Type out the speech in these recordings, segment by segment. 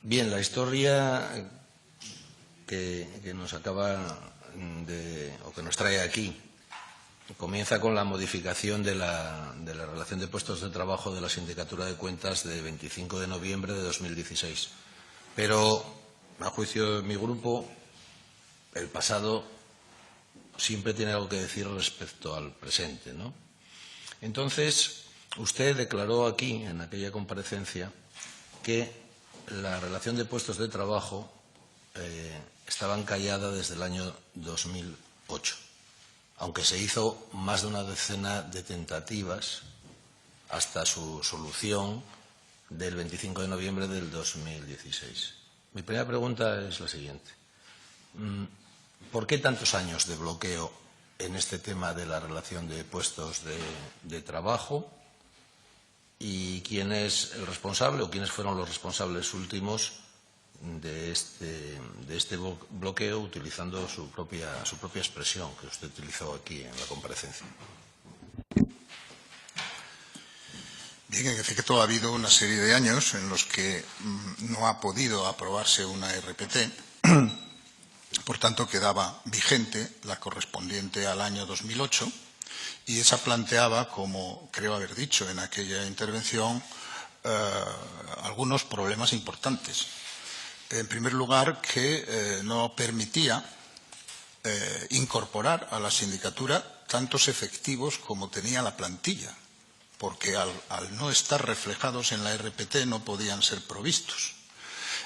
Bien, la historia que nos acaba o que nos trae aquí comienza con la modificación de la relación de puestos de trabajo de la Sindicatura de Cuentas de 25 de noviembre de 2016. Pero, a juicio de mi grupo, el pasado siempre tiene algo que decir respecto al presente, ¿no? Entonces, usted declaró aquí, en aquella comparecencia, que la relación de puestos de trabajo estaba encallada desde el año 2008, aunque se hizo más de una decena de tentativas hasta su solución del 25 de noviembre del 2016. Mi primera pregunta es la siguiente. ¿Por qué tantos años de bloqueo en este tema de la relación de puestos de trabajo? ¿Y quién es el responsable o quiénes fueron los responsables últimos de este bloqueo, utilizando su propia expresión que usted utilizó aquí en la comparecencia? Bien, en efecto, ha habido una serie de años en los que no ha podido aprobarse una RPT, por tanto quedaba vigente la correspondiente al año 2008 y esa planteaba, como creo haber dicho en aquella intervención, algunos problemas importantes. En primer lugar, que no permitía incorporar a la sindicatura tantos efectivos como tenía la plantilla, porque al no estar reflejados en la RPT no podían ser provistos.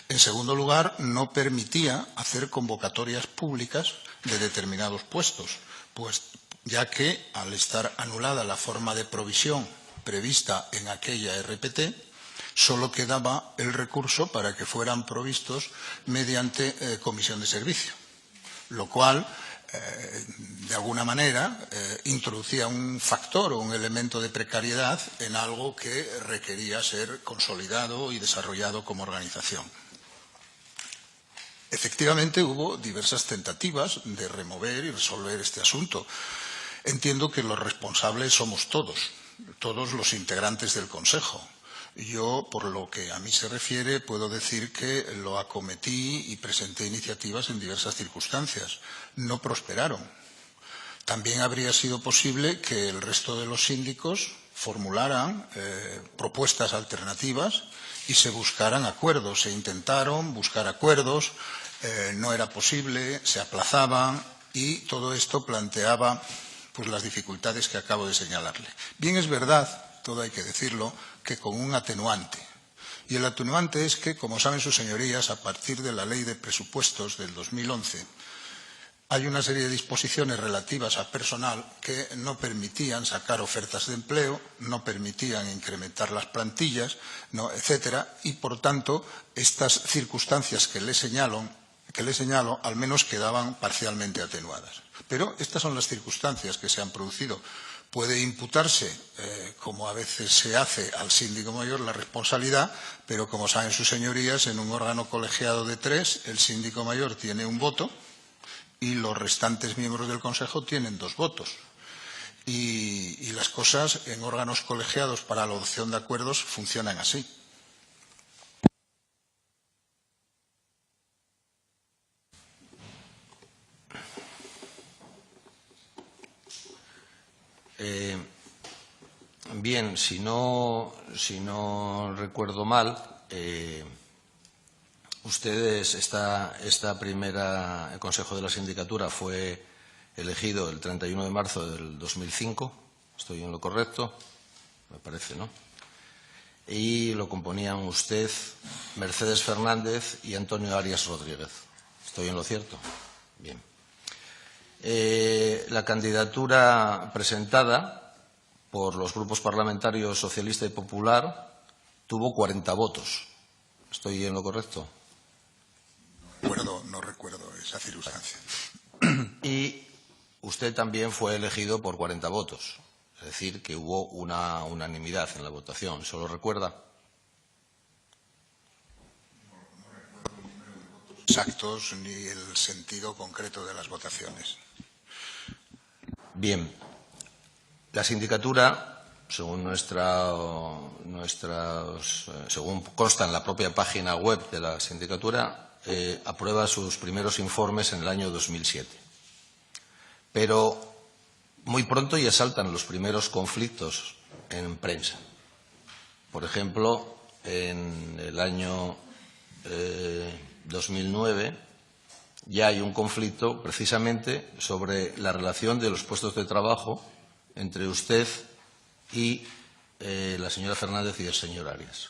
En segundo lugar, no permitía hacer convocatorias públicas de determinados puestos, pues ya que al estar anulada la forma de provisión prevista en aquella RPT, solo quedaba el recurso para que fueran provistos mediante comisión de servicio, lo cual, de alguna manera, introducía un factor o un elemento de precariedad en algo que requería ser consolidado y desarrollado como organización. Efectivamente, hubo diversas tentativas de remover y resolver este asunto. Entiendo que los responsables somos todos los integrantes del Consejo. Yo, por lo que a mí se refiere, puedo decir que lo acometí y presenté iniciativas en diversas circunstancias. No prosperaron. También habría sido posible que el resto de los síndicos formularan propuestas alternativas y se buscaran acuerdos. Se intentaron buscar acuerdos, no era posible, se aplazaban y todo esto planteaba pues, las dificultades que acabo de señalarle. Bien, es verdad, todo hay que decirlo, que con un atenuante. Y el atenuante es que, como saben sus señorías, a partir de la Ley de Presupuestos del 2011, hay una serie de disposiciones relativas a personal que no permitían sacar ofertas de empleo, no permitían incrementar las plantillas, etcétera, y, por tanto, estas circunstancias que le señalo, al menos quedaban parcialmente atenuadas. Pero estas son las circunstancias que se han producido. Puede imputarse, como a veces se hace, al síndico mayor la responsabilidad, pero como saben sus señorías, en un órgano colegiado de 3, el síndico mayor tiene un voto y los restantes miembros del Consejo tienen 2 votos. Y las cosas en órganos colegiados para la adopción de acuerdos funcionan así. Bien, si no recuerdo mal, ustedes, esta primera Consejo de la Sindicatura fue elegido el 31 de marzo del 2005, ¿estoy en lo correcto? Me parece, ¿no? Y lo componían usted, Mercedes Fernández y Antonio Arias Rodríguez. ¿Estoy en lo cierto? Bien. La candidatura presentada por los grupos parlamentarios Socialista y Popular tuvo 40 votos. ¿Estoy en lo correcto? No recuerdo esa circunstancia. Y usted también fue elegido por 40 votos. Es decir, que hubo una unanimidad en la votación. ¿Se lo recuerda? No recuerdo el número de votos exactos ni el sentido concreto de las votaciones. Bien. La sindicatura según según consta en la propia página web de la sindicatura, aprueba sus primeros informes en el año 2007. Pero muy pronto ya saltan los primeros conflictos en prensa. Por ejemplo, en el año 2009 ya hay un conflicto precisamente sobre la relación de los puestos de trabajo entre usted y la señora Fernández y el señor Arias.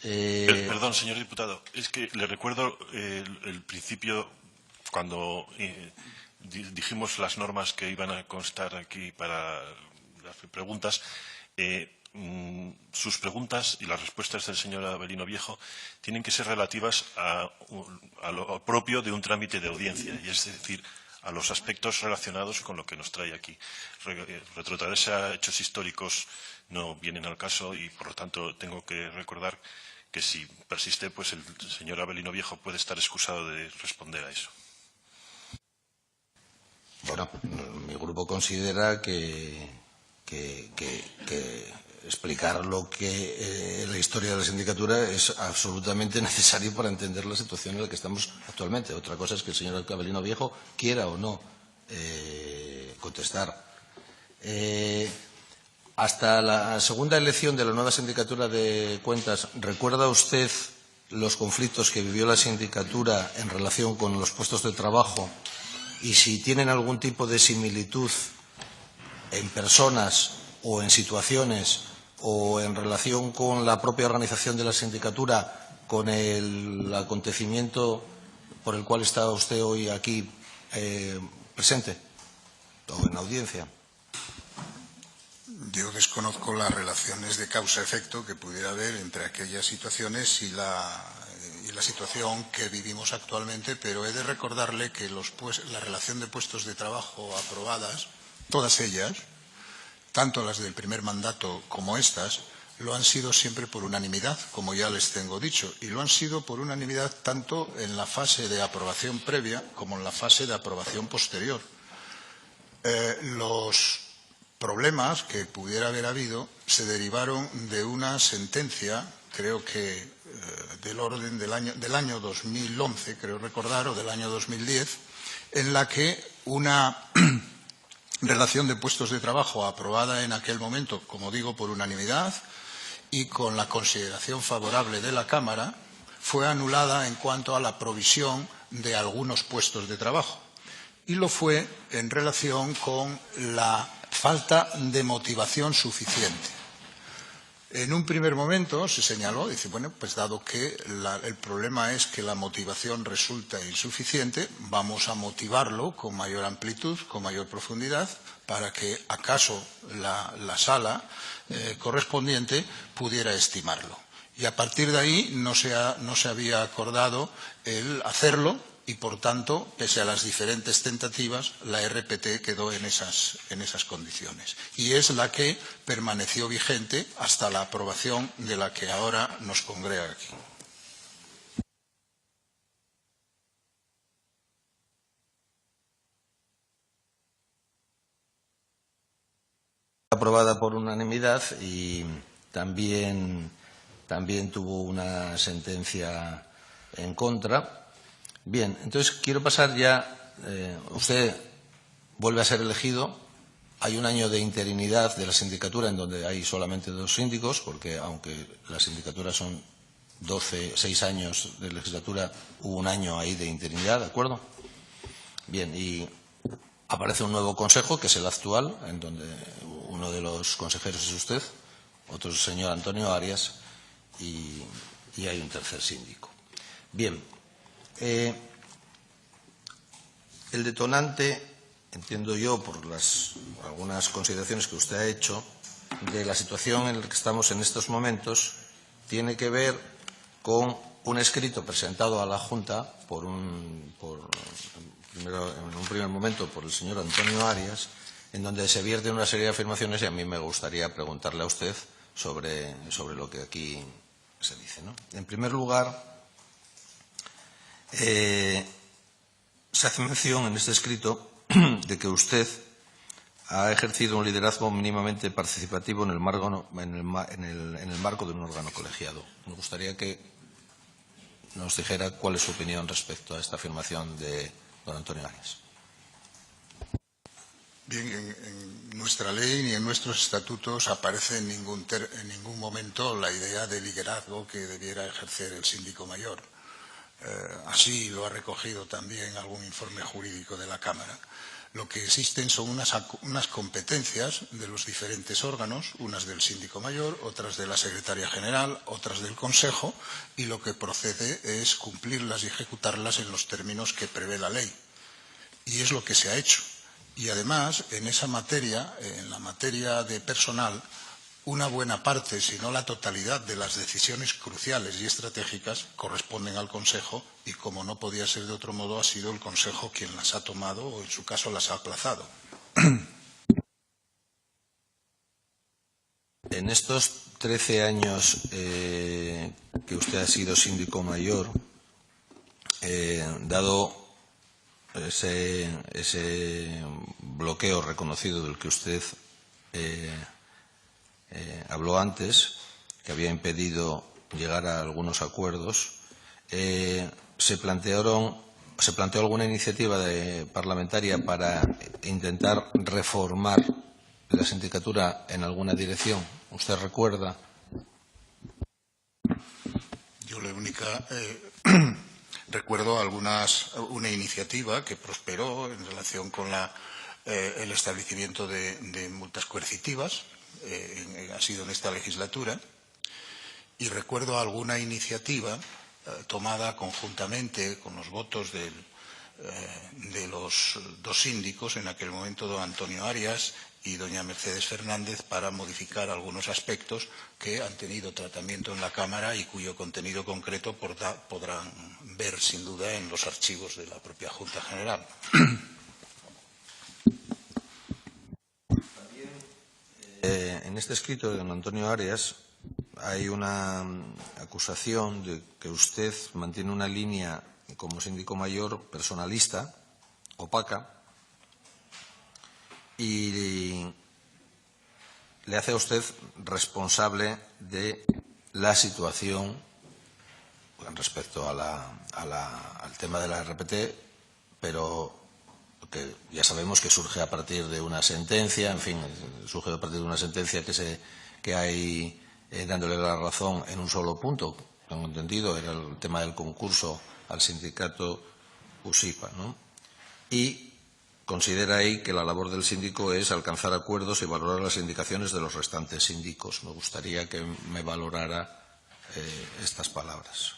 Perdón, señor diputado, es que le recuerdo el principio cuando dijimos las normas que iban a constar aquí para las preguntas. Sus preguntas y las respuestas del señor Avelino Viejo tienen que ser relativas a lo propio de un trámite de audiencia, y es decir, a los aspectos relacionados con lo que nos trae aquí. Retrotraerse a hechos históricos no vienen al caso y, por lo tanto, tengo que recordar que si persiste, pues el señor Avelino Viejo puede estar excusado de responder a eso. Bueno, mi grupo considera que explicar lo que la historia de la sindicatura es absolutamente necesario para entender la situación en la que estamos actualmente. Otra cosa es que el señor Avelino Viejo quiera o no contestar. Hasta la segunda elección de la nueva sindicatura de cuentas, ¿recuerda usted los conflictos que vivió la sindicatura en relación con los puestos de trabajo y si tienen algún tipo de similitud en personas o en situaciones o en relación con la propia organización de la sindicatura con el acontecimiento por el cual está usted hoy aquí presente o en audiencia? Yo desconozco las relaciones de causa-efecto que pudiera haber entre aquellas situaciones y la situación que vivimos actualmente, pero he de recordarle que la relación de puestos de trabajo aprobadas, todas ellas, tanto las del primer mandato como estas, lo han sido siempre por unanimidad, como ya les tengo dicho, y lo han sido por unanimidad tanto en la fase de aprobación previa como en la fase de aprobación posterior. Los problemas que pudiera haber habido se derivaron de una sentencia, creo que del orden del año 2011, creo recordar, o del año 2010, en la que una relación de puestos de trabajo aprobada en aquel momento, como digo, por unanimidad y con la consideración favorable de la Cámara, fue anulada en cuanto a la provisión de algunos puestos de trabajo. Y lo fue en relación con la falta de motivación suficiente. En un primer momento se señaló, dice, bueno, pues dado que el problema es que la motivación resulta insuficiente, vamos a motivarlo con mayor amplitud, con mayor profundidad, para que acaso la sala correspondiente pudiera estimarlo. Y a partir de ahí no se había acordado el hacerlo y, por tanto, pese a las diferentes tentativas, la RPT quedó en esas condiciones. Y es la que permaneció vigente hasta la aprobación de la que ahora nos congrega aquí. Aprobada por unanimidad y también tuvo una sentencia en contra. Bien, entonces quiero pasar ya. Usted vuelve a ser elegido. Hay un año de interinidad de la sindicatura en donde hay solamente 2 síndicos, porque aunque la sindicatura son 6 años de legislatura, hubo un año ahí de interinidad, ¿de acuerdo? Bien, y aparece un nuevo consejo, que es el actual, en donde uno de los consejeros es usted, otro es el señor Antonio Arias y hay un tercer síndico. Bien, el detonante, entiendo yo, por algunas consideraciones que usted ha hecho, de la situación en la que estamos en estos momentos, tiene que ver con un escrito presentado a la Junta primero, en un primer momento, por el señor Antonio Arias, en donde se vierten una serie de afirmaciones y a mí me gustaría preguntarle a usted sobre lo que aquí se dice, ¿no? En primer lugar, se hace mención en este escrito de que usted ha ejercido un liderazgo mínimamente participativo en el marco de un órgano colegiado. Me gustaría que nos dijera cuál es su opinión respecto a esta afirmación de don Antonio Arias. Bien, en nuestra ley ni en nuestros estatutos aparece en ningún momento la idea de liderazgo que debiera ejercer el síndico mayor. Así lo ha recogido también algún informe jurídico de la Cámara. Lo que existen son unas competencias de los diferentes órganos, unas del síndico mayor, otras de la secretaria general, otras del Consejo, y lo que procede es cumplirlas y ejecutarlas en los términos que prevé la ley. Y es lo que se ha hecho. Y además, en esa materia, en la materia de personal, una buena parte, si no la totalidad, de las decisiones cruciales y estratégicas corresponden al Consejo y, como no podía ser de otro modo, ha sido el Consejo quien las ha tomado o, en su caso, las ha aplazado. En estos 13 años que usted ha sido síndico mayor, dado ese bloqueo reconocido del que usted habló antes, que había impedido llegar a algunos acuerdos, ¿se planteó alguna iniciativa parlamentaria para intentar reformar la sindicatura en alguna dirección? ¿Usted recuerda? Yo la única... recuerdo una iniciativa que prosperó en relación con el establecimiento de multas coercitivas, ha sido en esta legislatura, y recuerdo alguna iniciativa tomada conjuntamente con los votos de los dos síndicos, en aquel momento don Antonio Arias y doña Mercedes Fernández, para modificar algunos aspectos que han tenido tratamiento en la Cámara y cuyo contenido concreto podrán ver sin duda en los archivos de la propia Junta General. En este escrito de don Antonio Arias hay una acusación de que usted mantiene una línea como síndico mayor personalista, opaca, y le hace a usted responsable de la situación respecto al tema de la RPT, pero que ya sabemos que surge a partir de una sentencia, en fin, surge a partir de una sentencia que hay dándole la razón en un solo punto, tengo entendido, era el tema del concurso al sindicato USIPA, ¿no? Y considera ahí que la labor del síndico es alcanzar acuerdos y valorar las indicaciones de los restantes síndicos. Me gustaría que me valorara estas palabras.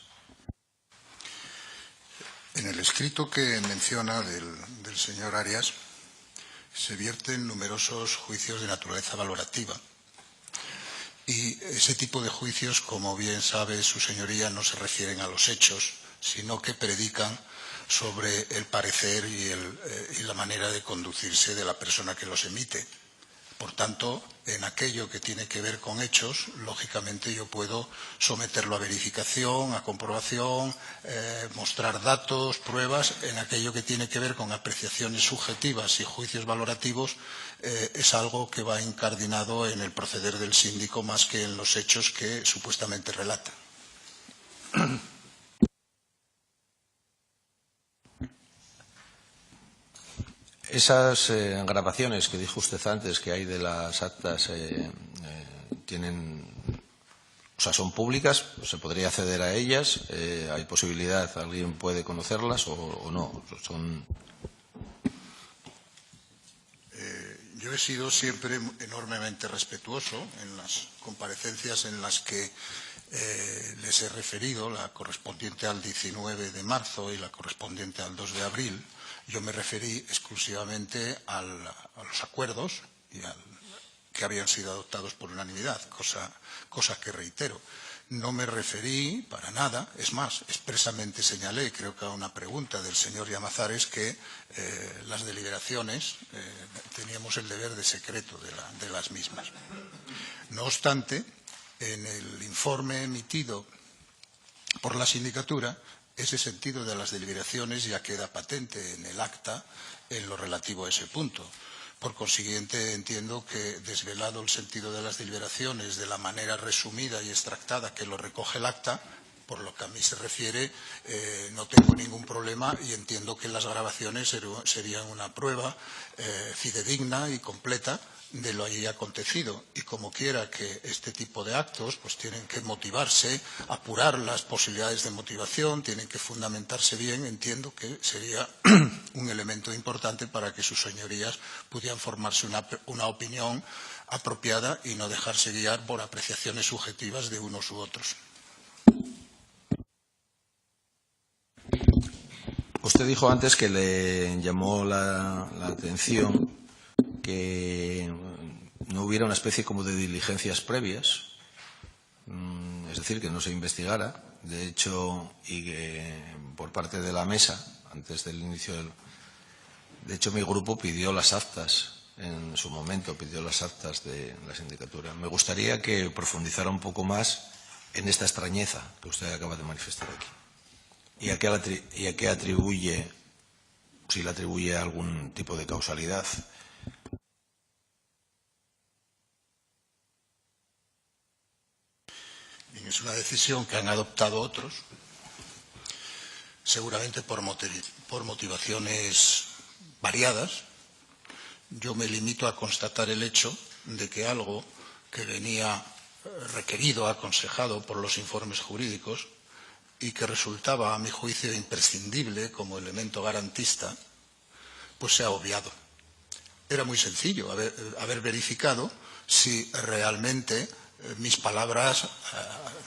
En el escrito que menciona del señor Arias se vierten numerosos juicios de naturaleza valorativa. Y ese tipo de juicios, como bien sabe su señoría, no se refieren a los hechos, sino que predican sobre el parecer y la manera de conducirse de la persona que los emite. Por tanto, en aquello que tiene que ver con hechos, lógicamente yo puedo someterlo a verificación, a comprobación, mostrar datos, pruebas. En aquello que tiene que ver con apreciaciones subjetivas y juicios valorativos, es algo que va incardinado en el proceder del síndico más que en los hechos que supuestamente relata. Esas grabaciones que dijo usted antes que hay de las actas son públicas, se podría acceder a ellas, hay posibilidad, alguien puede conocerlas o no. Yo he sido siempre enormemente respetuoso en las comparecencias en las que les he referido, la correspondiente al 19 de marzo y la correspondiente al 2 de abril. Yo me referí exclusivamente a los acuerdos que habían sido adoptados por unanimidad, cosa que reitero. No me referí para nada, es más, expresamente señalé, creo que a una pregunta del señor Llamazares, que las deliberaciones teníamos el deber de secreto de las mismas. No obstante, en el informe emitido por la sindicatura, ese sentido de las deliberaciones ya queda patente en el acta en lo relativo a ese punto. Por consiguiente, entiendo que, desvelado el sentido de las deliberaciones de la manera resumida y extractada que lo recoge el acta, por lo que a mí se refiere, no tengo ningún problema y entiendo que las grabaciones serían una prueba fidedigna y completa de lo allí acontecido. Y como quiera que este tipo de actos pues tienen que motivarse, apurar las posibilidades de motivación, tienen que fundamentarse bien, entiendo que sería un elemento importante para que sus señorías pudieran formarse una opinión apropiada y no dejarse guiar por apreciaciones subjetivas de unos u otros. Usted dijo antes que le llamó la atención que no hubiera una especie como de diligencias previas, es decir, que no se investigara. De hecho, y que por parte de la mesa, antes del inicio de hecho, mi grupo pidió las actas, en su momento pidió las actas de la sindicatura. Me gustaría que profundizara un poco más en esta extrañeza que usted acaba de manifestar aquí. ¿Y a qué atribuye, si le atribuye algún tipo de causalidad? Es una decisión que han adoptado otros, seguramente por motivaciones variadas. Yo me limito a constatar el hecho de que algo que venía requerido, aconsejado por los informes jurídicos y que resultaba, a mi juicio, imprescindible como elemento garantista, pues se ha obviado. Era muy sencillo haber verificado si realmente mis palabras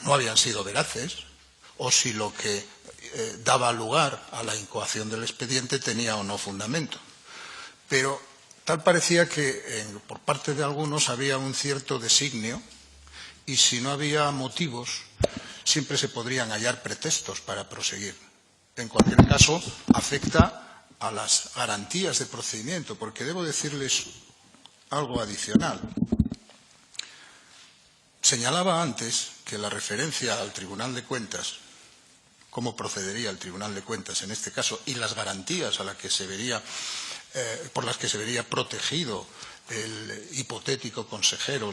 no habían sido veraces o si lo que daba lugar a la incoación del expediente tenía o no fundamento. Pero tal parecía que por parte de algunos había un cierto designio y si no había motivos siempre se podrían hallar pretextos para proseguir. En cualquier caso, afecta a las garantías de procedimiento, porque debo decirles algo adicional. Señalaba antes que la referencia al Tribunal de Cuentas, cómo procedería el Tribunal de Cuentas en este caso, y las garantías a las que por las que se vería protegido el hipotético consejero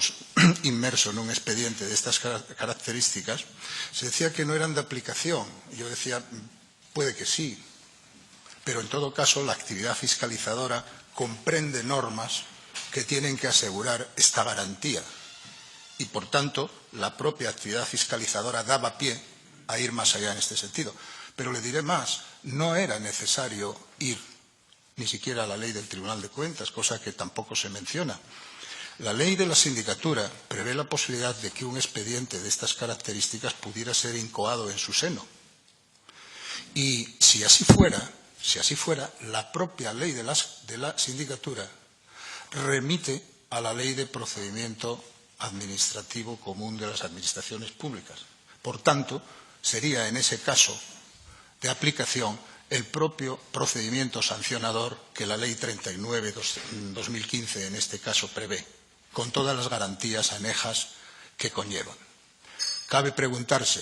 inmerso en un expediente de estas características, se decía que no eran de aplicación. Yo decía, puede que sí, pero en todo caso la actividad fiscalizadora comprende normas que tienen que asegurar esta garantía. Y, por tanto, la propia actividad fiscalizadora daba pie a ir más allá en este sentido. Pero le diré más, no era necesario ir ni siquiera a la ley del Tribunal de Cuentas, cosa que tampoco se menciona. La ley de la sindicatura prevé la posibilidad de que un expediente de estas características pudiera ser incoado en su seno. Y si así fuera, la propia ley de la sindicatura remite a la ley de procedimiento administrativo común de las administraciones públicas. Por tanto, sería en ese caso de aplicación el propio procedimiento sancionador que la Ley 39/2015 en este caso prevé, con todas las garantías anejas que conllevan. Cabe preguntarse,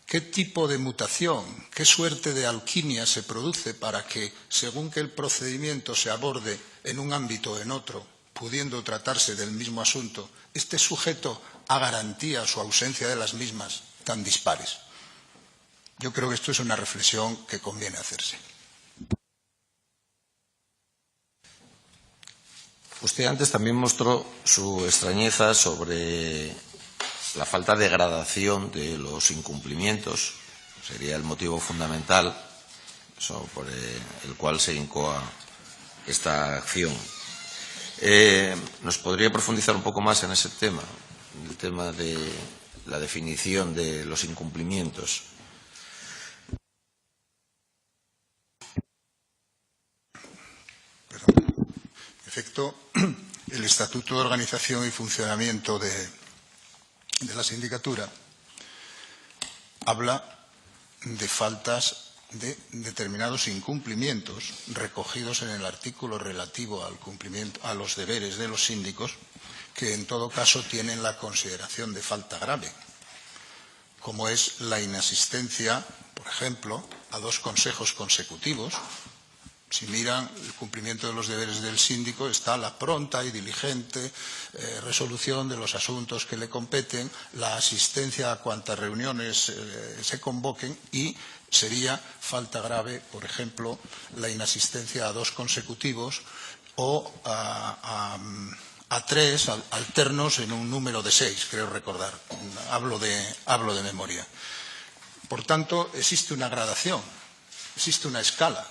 ¿qué tipo de mutación, qué suerte de alquimia se produce para que, según que el procedimiento se aborde en un ámbito o en otro, pudiendo tratarse del mismo asunto, esté sujeto a garantías o ausencia de las mismas tan dispares? Yo creo que esto es una reflexión que conviene hacerse. Usted antes también mostró su extrañeza sobre la falta de gradación de los incumplimientos. Sería el motivo fundamental por el cual se incoa esta acción. ¿Nos podría profundizar un poco más en ese tema, el tema de la definición de los incumplimientos? En efecto, el Estatuto de Organización y Funcionamiento de la Sindicatura habla de faltas de determinados incumplimientos recogidos en el artículo relativo al cumplimiento a los deberes de los síndicos, que en todo caso tienen la consideración de falta grave, como es la inasistencia, por ejemplo, a 2 consejos consecutivos, Si miran el cumplimiento de los deberes del síndico, está la pronta y diligente resolución de los asuntos que le competen, la asistencia a cuantas reuniones se convoquen y sería falta grave, por ejemplo, la inasistencia a 2 consecutivos o a 3 alternos en un número de 6, creo recordar. Hablo de memoria. Por tanto, existe una gradación, existe una escala.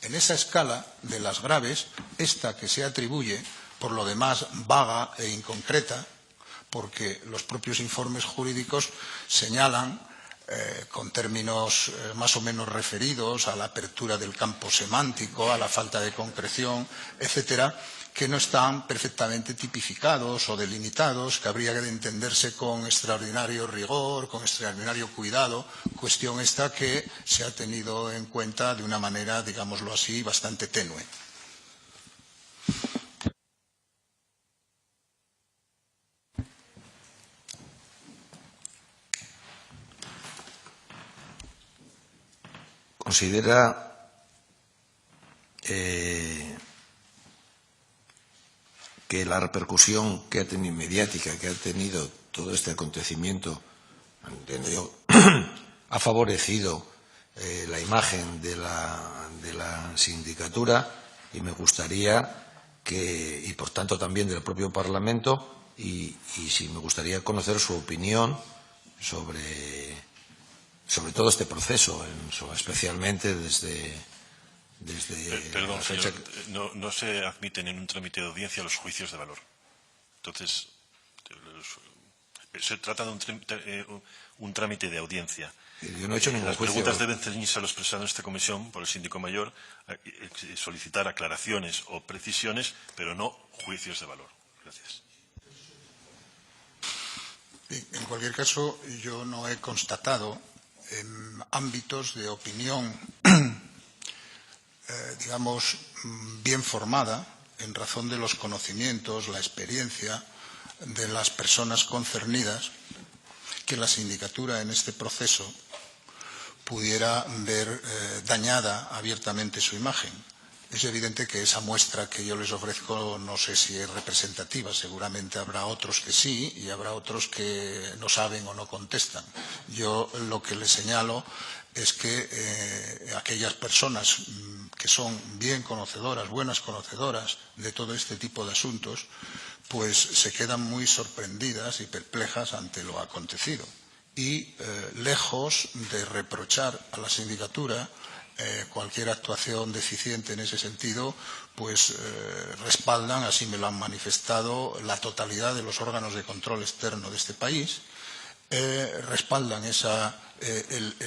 En esa escala de las graves, esta que se atribuye, por lo demás vaga e inconcreta, porque los propios informes jurídicos señalan, con términos más o menos referidos a la apertura del campo semántico, a la falta de concreción, etcétera, que no están perfectamente tipificados o delimitados, que habría de entenderse con extraordinario rigor, con extraordinario cuidado, cuestión esta que se ha tenido en cuenta de una manera, digámoslo así, bastante tenue. ¿Considera que la repercusión que ha tenido mediática, que ha tenido todo este acontecimiento, ha favorecido la imagen de la sindicatura? Y me gustaría que, y por tanto también del propio Parlamento, y sí me gustaría conocer su opinión sobre todo este proceso, especialmente desde Perdón, la fecha señor, no se admiten en un trámite de audiencia los juicios de valor. Entonces, se trata de un trámite de audiencia. Yo no he hecho ningún Las juicio. preguntas deben ceñirse a lo expresado en esta comisión por el síndico mayor, solicitar aclaraciones o precisiones, pero no juicios de valor. Gracias. En cualquier caso, yo no he constatado en ámbitos de opinión digamos, bien formada, en razón de los conocimientos, la experiencia de las personas concernidas, que la sindicatura en este proceso pudiera ver dañada abiertamente su imagen. Es evidente que esa muestra que yo les ofrezco no sé si es representativa, seguramente habrá otros que sí y habrá otros que no saben o no contestan. Yo lo que les señalo es que aquellas personas que son bien conocedoras, buenas conocedoras de todo este tipo de asuntos, pues se quedan muy sorprendidas y perplejas ante lo acontecido. Y lejos de reprochar a la sindicatura cualquier actuación deficiente en ese sentido, pues respaldan, así me lo han manifestado, la totalidad de los órganos de control externo de este país, respaldan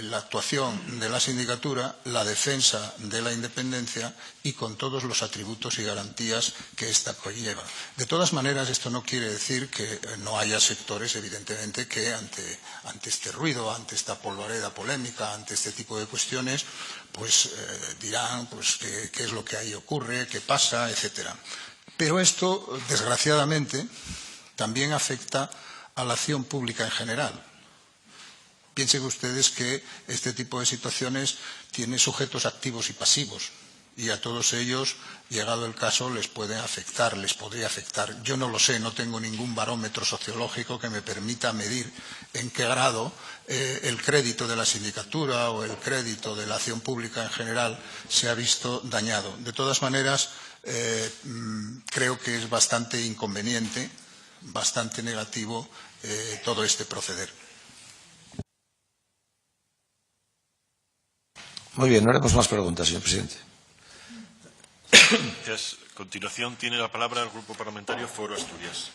la actuación de la sindicatura, la defensa de la independencia y con todos los atributos y garantías que ésta conlleva. De todas maneras, esto no quiere decir que no haya sectores, evidentemente, que ante este ruido, ante esta polvareda polémica, ante este tipo de cuestiones, pues dirán pues, qué es lo que ahí ocurre, qué pasa, etcétera. Pero esto, desgraciadamente, también afecta a la acción pública en general. Piensen ustedes que este tipo de situaciones tiene sujetos activos y pasivos y a todos ellos, llegado el caso, les puede afectar, les podría afectar. Yo no lo sé, no tengo ningún barómetro sociológico que me permita medir en qué grado el crédito de la sindicatura o el crédito de la acción pública en general se ha visto dañado. De todas maneras, creo que es bastante inconveniente, bastante negativo todo este proceder. Muy bien, no haremos más preguntas, señor presidente. Gracias. A continuación tiene la palabra el Grupo Parlamentario Foro Asturias.